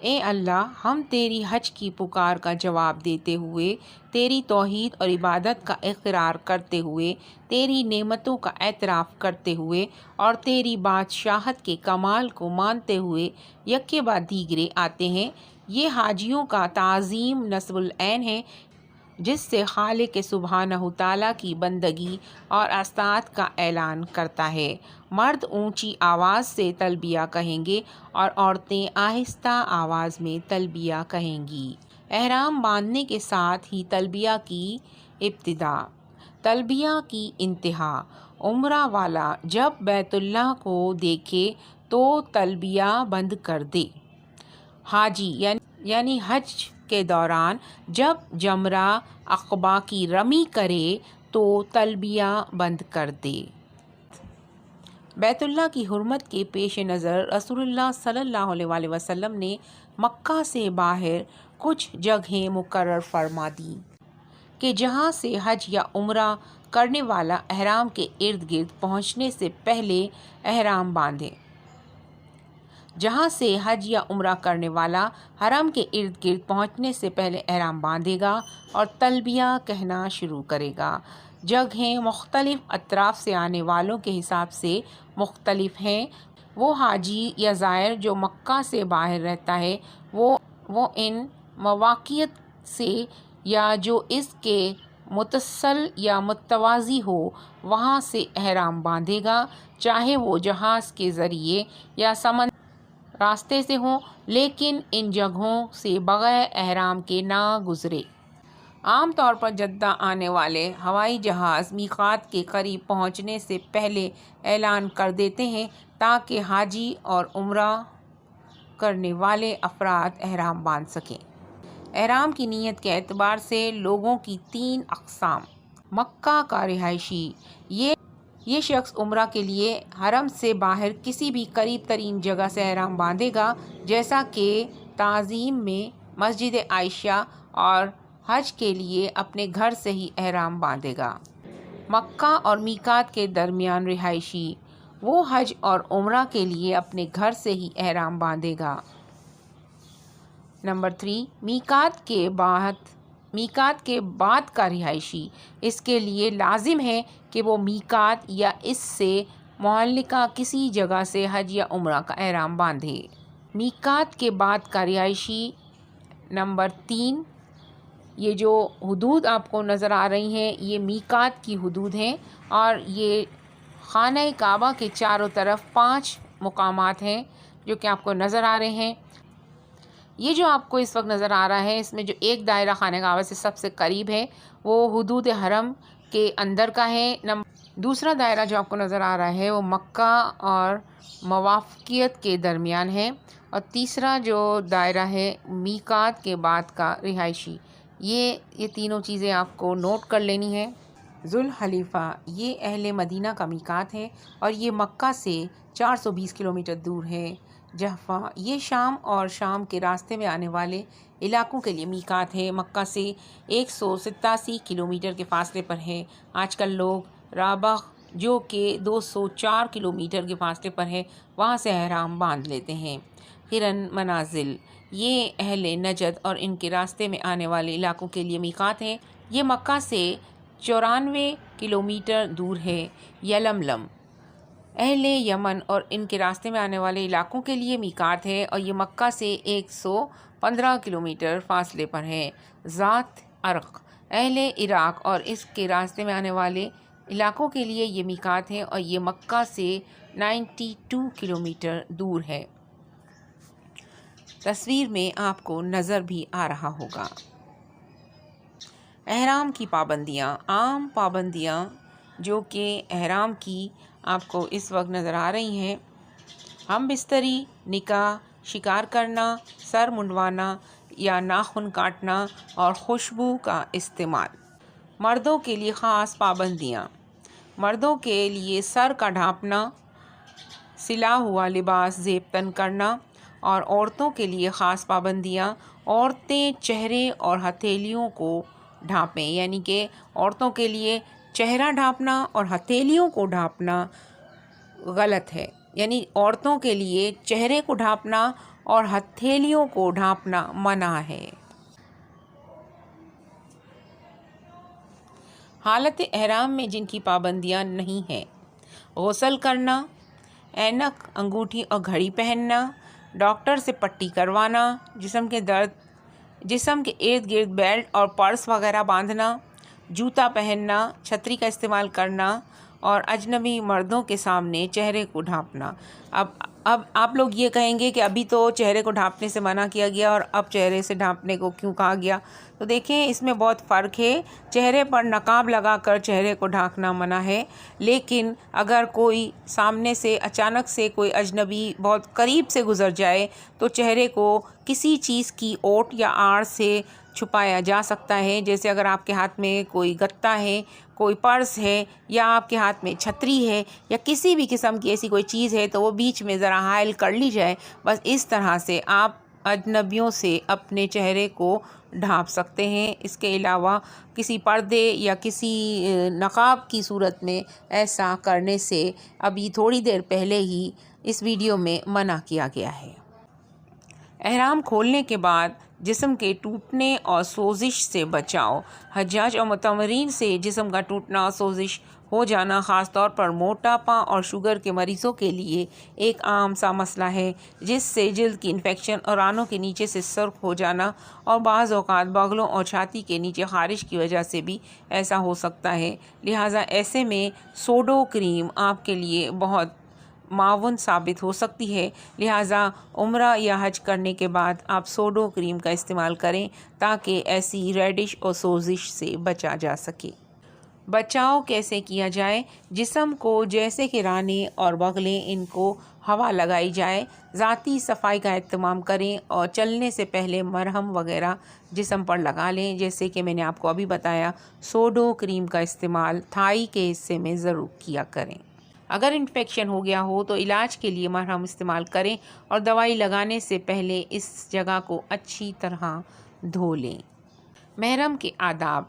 اے اللہ، ہم تیری حج کی پکار کا جواب دیتے ہوئے، تیری توحید اور عبادت کا اقرار کرتے ہوئے، تیری نعمتوں کا اعتراف کرتے ہوئے اور تیری بادشاہت کے کمال کو مانتے ہوئے یکے بعد دیگرے آتے ہیں۔ یہ حاجیوں کا تعظیم نصب العین ہے، جس سے خالق سبحانہ تعالیٰ کی بندگی اور اطاعت کا اعلان کرتا ہے۔ مرد اونچی آواز سے تلبیہ کہیں گے اور عورتیں آہستہ آواز میں تلبیہ کہیں گی۔ احرام باندھنے کے ساتھ ہی تلبیہ کی ابتدا، تلبیہ کی انتہا۔ عمرہ والا جب بیت اللہ کو دیکھے تو تلبیہ بند کر دے۔ حاجی یعنی حج کے دوران جب جمرہ عقبہ کی رمی کرے تو تلبیہ بند کر دے۔ بیت اللہ کی حرمت کے پیش نظر رسول اللہ صلی اللہ علیہ وآلہ وسلم نے مکہ سے باہر کچھ جگہیں مقرر فرما دیں کہ جہاں سے حج یا عمرہ کرنے والا احرام کے ارد گرد پہنچنے سے پہلے احرام باندھے۔ جہاں سے حج یا عمرہ کرنے والا حرم کے ارد گرد پہنچنے سے پہلے احرام باندھے گا اور تلبیہ کہنا شروع کرے گا۔ جگہیں مختلف اطراف سے آنے والوں کے حساب سے مختلف ہیں۔ وہ حاجی یا زائر جو مکہ سے باہر رہتا ہے وہ ان مواقع سے یا جو اس کے متصل یا متوازی ہو وہاں سے احرام باندھے گا، چاہے وہ جہاز کے ذریعے یا سمندری راستے سے ہوں، لیکن ان جگہوں سے بغیر احرام کے نہ گزرے۔ عام طور پر جدہ آنے والے ہوائی جہاز میقات کے قریب پہنچنے سے پہلے اعلان کر دیتے ہیں تاکہ حاجی اور عمرہ کرنے والے افراد احرام باندھ سکیں۔ احرام کی نیت کے اعتبار سے لوگوں کی 3 اقسام۔ مکہ کا رہائشی، یہ شخص عمرہ کے لیے حرم سے باہر کسی بھی قریب ترین جگہ سے احرام باندھے گا، جیسا کہ تعظیم میں مسجد عائشہ، اور حج کے لیے اپنے گھر سے ہی احرام باندھے گا۔ مکہ اور میقات کے درمیان رہائشی، وہ حج اور عمرہ کے لیے اپنے گھر سے ہی احرام باندھے گا۔ نمبر 3، میقات کے بعد کا رہائشی، اس کے لیے لازم ہے کہ وہ میقات یا اس سے معلقہ کسی جگہ سے حج یا عمرہ کا احرام باندھے۔ میقات کے بعد کا رہائشی نمبر 3، یہ جو حدود آپ کو نظر آ رہی ہیں یہ میقات کی حدود ہیں، اور یہ خانہ کعبہ کے چاروں طرف 5 مقامات ہیں جو کہ آپ کو نظر آ رہے ہیں۔ یہ جو آپ کو اس وقت نظر آ رہا ہے، اس میں جو ایک دائرہ خانہ کعبہ سے سب سے قریب ہے وہ حدود حرم کے اندر کا ہے۔ دوسرا دائرہ جو آپ کو نظر آ رہا ہے وہ مکہ اور موافقیت کے درمیان ہے، اور تیسرا جو دائرہ ہے میقات کے بعد کا رہائشی۔ یہ تینوں چیزیں آپ کو نوٹ کر لینی ہے۔ ذوالحلیفہ، یہ اہل مدینہ کا میقات ہے اور یہ مکہ سے 420 کلومیٹر دور ہے۔ جحفہ، یہ شام اور شام کے راستے میں آنے والے علاقوں کے لیے میقات ہے۔ مکہ سے 187 کلومیٹر کے فاصلے پر ہے۔ آج کل لوگ رابغ جو کہ 204 کلومیٹر کے فاصلے پر ہے وہاں سے احرام باندھ لیتے ہیں۔ ہرن منازل، یہ اہل نجد اور ان کے راستے میں آنے والے علاقوں کے لیے میقات ہے۔ یہ مکہ سے 94 کلومیٹر دور ہے۔ یلملم، اہل یمن اور ان کے راستے میں آنے والے علاقوں کے لیے میقات ہے اور یہ مکہ سے 115 کلومیٹر فاصلے پر ہے۔ ذات عرق، اہل عراق اور اس کے راستے میں آنے والے علاقوں کے لیے یہ میقات ہے اور یہ مکہ سے 92 کلومیٹر دور ہے۔ تصویر میں آپ کو نظر بھی آ رہا ہوگا۔ احرام کی پابندیاں، عام پابندیاں جو کہ احرام کی آپ کو اس وقت نظر آ رہی ہیں: ہم بستری، نکاح، شکار کرنا، سر منڈوانا یا ناخن کاٹنا اور خوشبو کا استعمال۔ مردوں کے لیے خاص پابندیاں: مردوں کے لیے سر کا ڈھانپنا، سلا ہوا لباس زیب تن کرنا، اور عورتوں کے لیے خاص پابندیاں: عورتیں چہرے اور ہتھیلیوں کو ڈھانپیں، یعنی کہ عورتوں کے لیے چہرہ ڈھانپنا اور ہتھیلیوں کو ڈھانپنا غلط ہے، یعنی عورتوں کے لیے چہرے کو ڈھانپنا اور ہتھیلیوں کو ڈھانپنا منع ہے۔ حالت احرام میں جن کی پابندیاں نہیں ہیں: غسل کرنا، اینک، انگوٹھی اور گھڑی پہننا، ڈاکٹر سے پٹی کروانا، جسم کے ارد گرد بیلٹ اور پرس وغیرہ باندھنا، جوتا پہننا، چھتری کا استعمال کرنا اور اجنبی مردوں کے سامنے چہرے کو ڈھانپنا۔ اب آپ لوگ یہ کہیں گے کہ ابھی تو چہرے کو ڈھانپنے سے منع کیا گیا اور اب چہرے سے ڈھانپنے کو کیوں کہا گیا؟ تو دیکھیں، اس میں بہت فرق ہے۔ چہرے پر نقاب لگا کر چہرے کو ڈھانکنا منع ہے، لیکن اگر کوئی سامنے سے اچانک سے کوئی اجنبی بہت قریب سے گزر جائے تو چہرے کو کسی چیز کی اوٹ یا آڑ سے چھپایا جا سکتا ہے، جیسے اگر آپ کے ہاتھ میں کوئی گتا ہے، کوئی پرس ہے، یا آپ کے ہاتھ میں چھتری ہے، یا کسی بھی قسم کی ایسی کوئی چیز ہے تو وہ بیچ میں ذرا حائل کر لی جائے۔ بس اس طرح سے آپ اجنبیوں سے اپنے چہرے کو ڈھانپ سکتے ہیں۔ اس کے علاوہ کسی پردے یا کسی نقاب کی صورت میں ایسا کرنے سے ابھی تھوڑی دیر پہلے ہی اس ویڈیو میں منع کیا گیا ہے۔ احرام کھولنے کے بعد جسم کے ٹوٹنے اور سوزش سے بچاؤ۔ حجاج اور معتمرین سے جسم کا ٹوٹنا اور سوزش ہو جانا خاص طور پر موٹاپا اور شوگر کے مریضوں کے لیے ایک عام سا مسئلہ ہے، جس سے جلد کی انفیکشن اور رانوں کے نیچے سے سرخ ہو جانا اور بعض اوقات بغلوں اور چھاتی کے نیچے خارش کی وجہ سے بھی ایسا ہو سکتا ہے۔ لہٰذا ایسے میں سوڈو کریم آپ کے لیے بہت معاون ثابت ہو سکتی ہے۔ لہٰذا عمرہ یا حج کرنے کے بعد آپ سوڈو کریم کا استعمال کریں تاکہ ایسی ریڈش اور سوزش سے بچا جا سکے۔ بچاؤ کیسے کیا جائے؟ جسم کو جیسے کہ رانے اور بغلیں، ان کو ہوا لگائی جائے، ذاتی صفائی کا اہتمام کریں اور چلنے سے پہلے مرہم وغیرہ جسم پر لگا لیں، جیسے کہ میں نے آپ کو ابھی بتایا سوڈو کریم کا استعمال تھائی کے حصے میں ضرور کیا کریں۔ اگر انفیکشن ہو گیا ہو تو علاج کے لیے مرہم استعمال کریں اور دوائی لگانے سے پہلے اس جگہ کو اچھی طرح دھو لیں۔ محرم کے آداب۔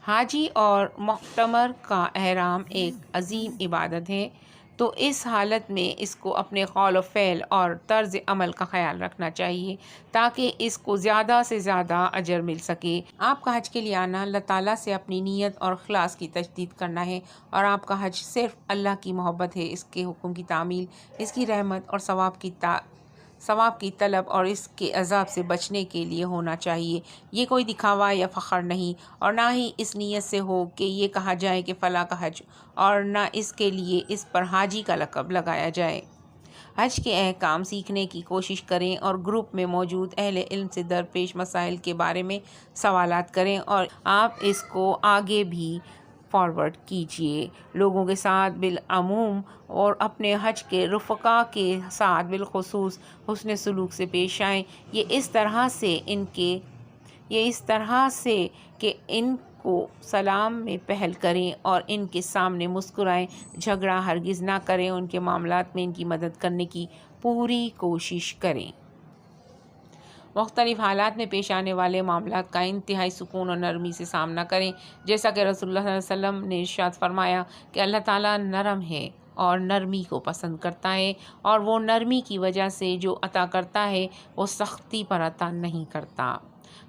حاجی اور معتمر کا احرام ایک عظیم عبادت ہے، تو اس حالت میں اس کو اپنے قول و فعل اور طرز عمل کا خیال رکھنا چاہیے تاکہ اس کو زیادہ سے زیادہ اجر مل سکے۔ آپ کا حج کے لیے آنا اللہ تعالیٰ سے اپنی نیت اور اخلاص کی تجدید کرنا ہے، اور آپ کا حج صرف اللہ کی محبت ہے، اس کے حکم کی تعمیل، اس کی رحمت اور ثواب کی طلب اور اس کے عذاب سے بچنے کے لیے ہونا چاہیے۔ یہ کوئی دکھاوا یا فخر نہیں، اور نہ ہی اس نیت سے ہو کہ یہ کہا جائے کہ فلاں کا حج، اور نہ اس کے لیے اس پر حاجی کا لقب لگایا جائے۔ حج کے احکام سیکھنے کی کوشش کریں اور گروپ میں موجود اہل علم سے درپیش مسائل کے بارے میں سوالات کریں، اور آپ اس کو آگے بھی فارورڈ کیجیے۔ لوگوں کے ساتھ بالعموم اور اپنے حج کے رفقا کے ساتھ بالخصوص حسن سلوک سے پیش آئیں۔ یہ اس طرح سے کہ ان کو سلام میں پہل کریں اور ان کے سامنے مسکرائیں، جھگڑا ہرگز نہ کریں، ان کے معاملات میں ان کی مدد کرنے کی پوری کوشش کریں۔ مختلف حالات میں پیش آنے والے معاملات کا انتہائی سکون اور نرمی سے سامنا کریں، جیسا کہ رسول اللہ صلی اللہ علیہ وسلم نے ارشاد فرمایا کہ اللہ تعالیٰ نرم ہے اور نرمی کو پسند کرتا ہے، اور وہ نرمی کی وجہ سے جو عطا کرتا ہے وہ سختی پر عطا نہیں کرتا۔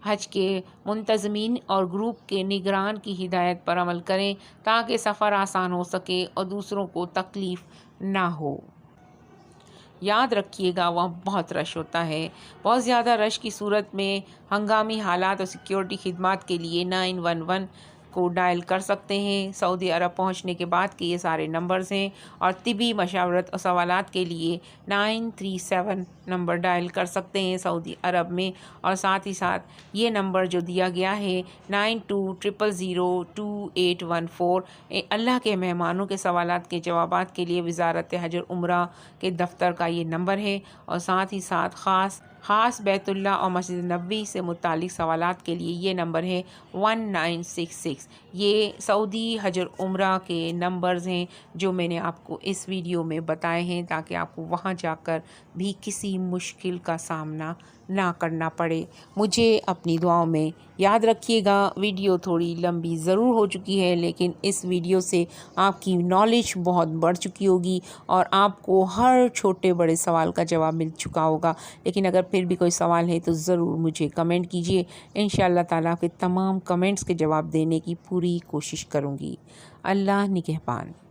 حج کے منتظمین اور گروپ کے نگران کی ہدایت پر عمل کریں تاکہ سفر آسان ہو سکے اور دوسروں کو تکلیف نہ ہو۔ یاد رکھیے گا وہاں بہت رش ہوتا ہے۔ بہت زیادہ رش کی صورت میں ہنگامی حالات اور سیکیورٹی خدمات کے لیے 911 کو ڈائل کر سکتے ہیں۔ سعودی عرب پہنچنے کے بعد کے یہ سارے نمبرز ہیں، اور طبی مشاورت اور سوالات کے لیے 937 نمبر ڈائل کر سکتے ہیں سعودی عرب میں، اور ساتھ ہی ساتھ یہ نمبر جو دیا گیا ہے 9200022814 اللہ کے مہمانوں کے سوالات کے جوابات کے لیے وزارت حج اور عمرہ کے دفتر کا یہ نمبر ہے، اور ساتھ ہی ساتھ خاص بیت اللہ اور مسجد نبوی سے متعلق سوالات کے لیے یہ نمبر ہے 1966۔ یہ سعودی حج اور عمرہ کے نمبرز ہیں جو میں نے آپ کو اس ویڈیو میں بتائے ہیں تاکہ آپ کو وہاں جا کر بھی کسی مشکل کا سامنا نہ کرنا پڑے۔ مجھے اپنی دعاؤں میں یاد رکھیے گا۔ ویڈیو تھوڑی لمبی ضرور ہو چکی ہے، لیکن اس ویڈیو سے آپ کی نالج بہت بڑھ چکی ہوگی اور آپ کو ہر چھوٹے بڑے سوال کا جواب مل چکا ہوگا۔ لیکن اگر پھر بھی کوئی سوال ہے تو ضرور مجھے کمنٹ کیجیے، انشاءاللہ تعالیٰ کے تمام کمنٹس کے جواب دینے کی پوری کوشش کروں گی۔ اللہ نگہبان۔